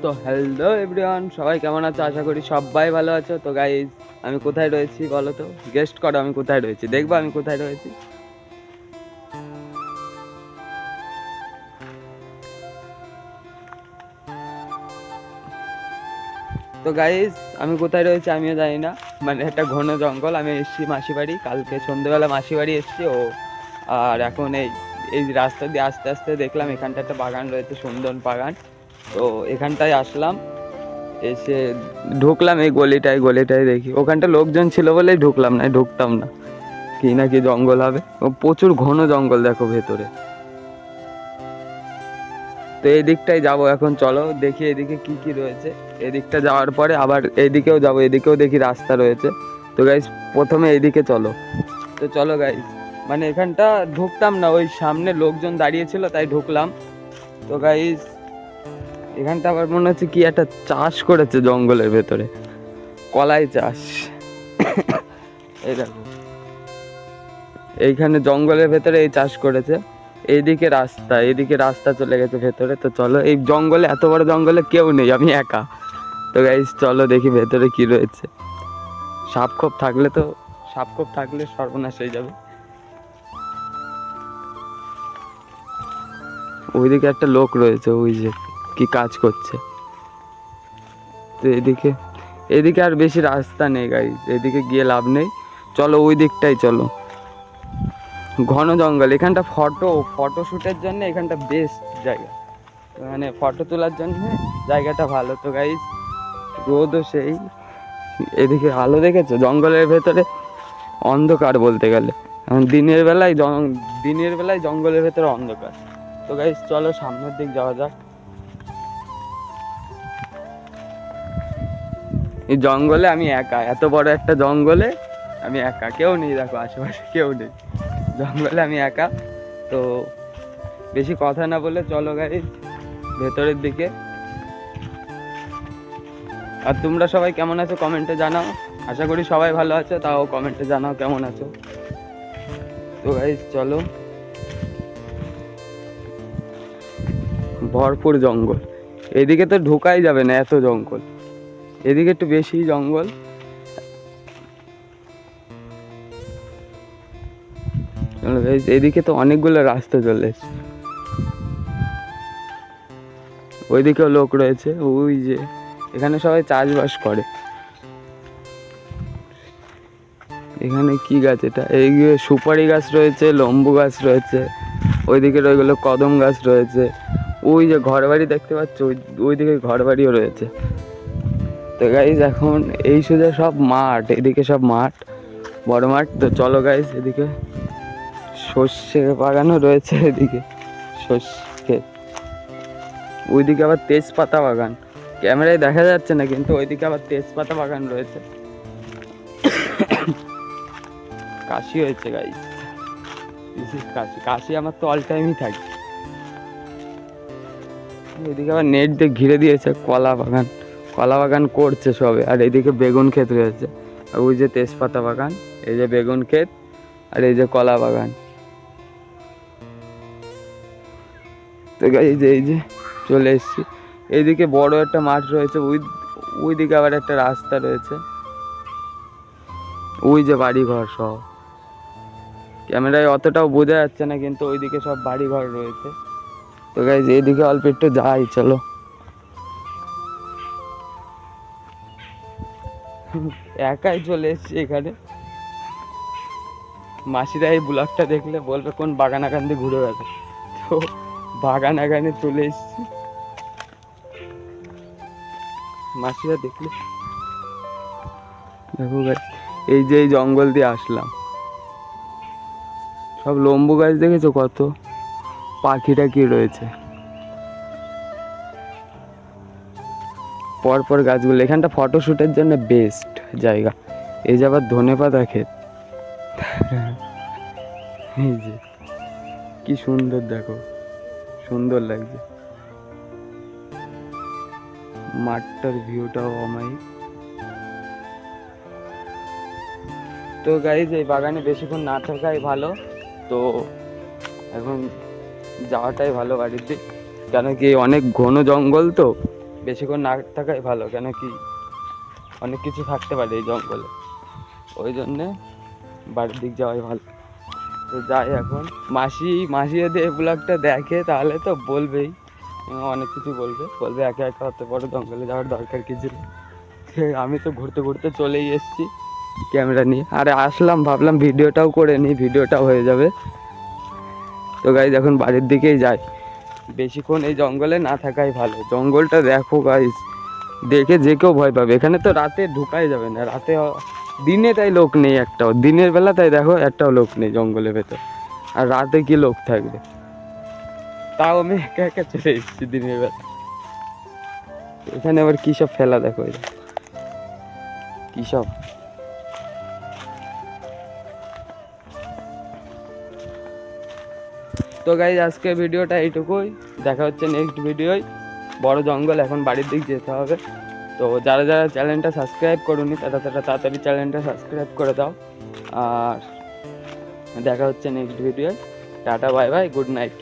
তো hello everyone, সবাই কেমন আছো? আশা করি সবাই ভালো আছো। তো গাইজ, আমি কোথায় রয়েছি বলো তো? গেস্ট করো আমি কোথায় রয়েছি, দেখবো আমি কোথায় রয়েছি। তো গাইজ, আমি কোথায় রয়েছি আমিও জানি না। মানে একটা ঘন জঙ্গল। আমি এসেছি মাসি বাড়ি, কালকে সন্ধ্যেবেলা মাসি বাড়ি এসেছি। আর এখন এই এই রাস্তা দিয়ে আস্তে আস্তে দেখলাম এখানটা একটা বাগান রয়েছে, সুন্দর বাগান। তো এখানটায় আসলাম, এসে ঢুকলাম এই গলিটায় দেখি ওখানটা লোকজন ছিল বলেই ঢুকলাম, না ঢুকতাম না। কি না কি জঙ্গল হবে, ও প্রচুর ঘন জঙ্গল দেখো ভেতরে। তো এই দিকটাই যাবো এখন, চলো দেখি এদিকে কি কি রয়েছে। এদিকটা যাওয়ার পরে আবার এইদিকেও যাবো, এদিকেও দেখি রাস্তা রয়েছে। তো গাইস, প্রথমে এইদিকে চলো। তো চলো গাইস, মানে এখানটা ঢুকতাম না, ওই সামনে লোকজন দাঁড়িয়েছিল তাই ঢুকলাম। তো গাইস, এখানটা আবার মনে হচ্ছে কি একটা চাষ করেছে জঙ্গলের ভেতরে, কলাই চাষ। এই দেখো, এইখানে জঙ্গলের ভেতরে এই চাষ করেছে। এইদিকে রাস্তা চলে গেছে ভেতরে। তো চলো, এই জঙ্গলে, এত বড় জঙ্গলে কেউ নেই, আমি একা। তো গাইস চলো দেখি ভেতরে কি রয়েছে। সাপ খোপ থাকলে সর্বনাশ হয়ে যাবে। ওইদিকে একটা লোক রয়েছে, ওই যে কি কাজ করছে। তো এদিকে আর বেশি রাস্তা নেই গাইস, এদিকে গিয়ে লাভ নেই। চলো ওই দিকটাই চলো। ঘন জঙ্গল, এখানটা ফটো শুটের জন্য এখানটা বেস্ট জায়গা, মানে ফটো তোলার জন্য জায়গাটা ভালো। তো গাইস, রোদও সেই, এদিকে আলো দেখেছো? জঙ্গলের ভেতরে অন্ধকার বলতে গেলে। এখন দিনের বেলায় জঙ্গলের ভেতরে অন্ধকার। তো গাইস চলো সামনের দিক যাওয়া যাক। এই জঙ্গলে আমি একা, এত বড় একটা জঙ্গলে আমি একা, কেউ নেই দেখো আশেপাশে, কেউ নেই জঙ্গলে, আমি একা। তো বেশি কথা না বলে চলো গাইস ভেতরের দিকে। আর তোমরা সবাই কেমন আছো কমেন্টে জানাও। আশা করি সবাই ভালো আছো, তাও কমেন্টে জানাও কেমন আছো। তো গাইস চলো, ভরপুর জঙ্গল, এদিকে তো ঢোকাই যাবে না, এত জঙ্গল। এদিকে একটু বেশি জঙ্গল। এদিকে তো অনেকগুলো রাস্তা চলে এসছে। ওইদিকেও লোক রয়েছে, ওই যে এখানে সবাই চাষবাস করে। এখানে কি গাছ এটা? এই সুপারি গাছ রয়েছে, লম্বু গাছ রয়েছে, ওইদিকে ওইগুলো কদম গাছ রয়েছে। ওই যে ঘর বাড়ি দেখতে পাচ্ছ, ওইদিকে ঘর বাড়িও রয়েছে। তো গাইজ, এখন এই সোজা সব মাঠ, এদিকে সব মাঠ, বড় মাঠ। তো চলো গাইজ, এদিকে সর্ষে বাগানও রয়েছে, এদিকে সর্ষে, ওইদিকে আবার তেজপাতা বাগান। ক্যামেরায় দেখা যাচ্ছে না, কিন্তু ওইদিকে আবার তেজপাতা বাগান রয়েছে। কাশি হয়েছে গাইজ, কাশি আমার তো অল টাইমই থাকে। এদিকে আবার নেট দিয়ে ঘিরে দিয়েছে, কলা বাগান করছে সবে। আর এইদিকে বেগুন ক্ষেত রয়েছে, আর ওই যে তেজপাতা বাগান, এই যে বেগুন ক্ষেত, আর এই যে কলা বাগান। তো এই যে চলে এসছি। এইদিকে বড় একটা মাঠ রয়েছে, ওইদিকে আবার একটা রাস্তা রয়েছে, ওই যে বাড়ি ঘর সব। ক্যামেরায় অতটাও বোঝা যাচ্ছে না, কিন্তু ওইদিকে সব বাড়ি ঘর রয়েছে। তো গাইজ, এইদিকে অল্প একটু যাই, চলো। একাই চলে এসছি এখানে। মাসিরা এই ব্লগটা দেখলে বলবে কোন বাগান আগান দিয়ে ঘুরে বেড়াবে। তো বাগান আগানে চলে এসছি, মাসিরা দেখলে। দেখো গাছ, এই যে এই জঙ্গল দিয়ে আসলাম, সব লম্বু গাছ দেখেছো কত, পাখিটা কি রয়েছে পরপর গাছগুলো। এখানটা ফটোশুটের জন্য বেস্ট জায়গা। এই যে আবার ধনেপাতা ক্ষেত, এই যে কি সুন্দর, দেখো সুন্দর লাগছে মাঠটার ভিউটাও অমায়িক। তো গাইজ, এই বাগানে বেশিক্ষণ না থাকাই ভালো। তো এখন যাওয়াটাই ভালো বাড়ির দিক, কেন কি অনেক ঘন জঙ্গল তো, বেশিক্ষণ না থাকাই ভালো, কেন কি অনেক কিছু থাকতে পারে এই জঙ্গলে, ওই জন্যে বাড়ির দিক যাওয়াই ভালো। তো যাই এখন, মাসি যদি এই ব্লগটা দেখে তাহলে তো বলবেই, অনেক কিছু বলবে একে একে অত বড় জঙ্গলে যাওয়ার দরকার কি ছিল। আমি তো ঘুরতে ঘুরতে চলেই এসেছি ক্যামেরা নিয়ে, আরে আসলাম ভাবলাম ভিডিওটাও করে নিই, ভিডিওটাও হয়ে যাবে। তো গাইজ এখন বাড়ির দিকেই যাই, বেশিক্ষণ এই জঙ্গলে না থাকাই ভালো। জঙ্গলটা দেখো গাইজ, দেখে যে কেউ ভয় পাবে। এখানে তো রাতে ঢুকাই যাবে না, রাতে দিনে তাই লোক নেই একটাও, দিনের বেলা তাই দেখো একটাও লোক নেই জঙ্গলের ভেতর, আর রাতে কি লোক থাকবে। তাও আমি একা একা চলে এসেছি দিনের বেলা। এখানে আবার কি সব ফেলা দেখো, কি সব। তো গাইজ আজকে ভিডিওটা এইটুকুই, দেখা হচ্ছে নেক্সট ভিডিওয়। বড় জঙ্গল, এখন বাড়ির দিক যেতে হবে। তো যারা যারা চ্যানেলটা সাবস্ক্রাইব করুনি তারা তাড়াতাড়ি চ্যানেলটা সাবস্ক্রাইব করে দাও। আর দেখা হচ্ছে নেক্সট ভিডিওয়। Tata, bye bye, good night.